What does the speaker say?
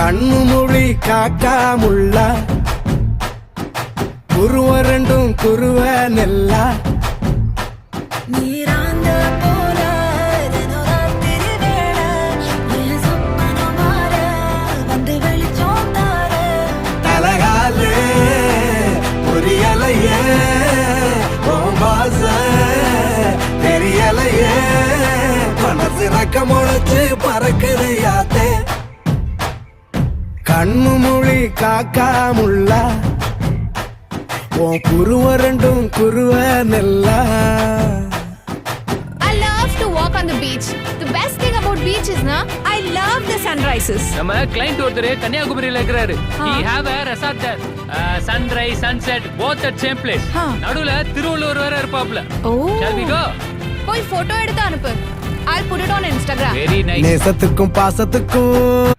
கண்ணு மொழி காக்காமுள்ள குருவ ரெண்டும் குருவ நெல்லா நீராந்த போல தினராத்திரி வேளை என் சொப்பனம் மாற வந்து வெளிச்சம் தார தலகாலு புரியலையே பாச தெரியலையே மனசு ரக்க முளைச்சு பறக்குது யாத்தே கண்ணு மொழி காக்காமுள்ள உன் குருவ ரெண்டும் குருவ நெல்லா. I love to walk on the beach. The best thing about beach is na I love the sunrises. நம்ம கிளைண்ட் ஒருத்தர் கன்னியாகுமரியில இருக்கிறாரு. He have a resort there. Sunrise, sunset, both at same place. நடுவுல திருவள்ளுவர் வேற இருப்பாப்ல. Oh. Shall we go? போய் photo எடுத்து அனுப்பு. I'll put it on Instagram. Very nice. நேசத்துக்கும் பாசத்துக்கும்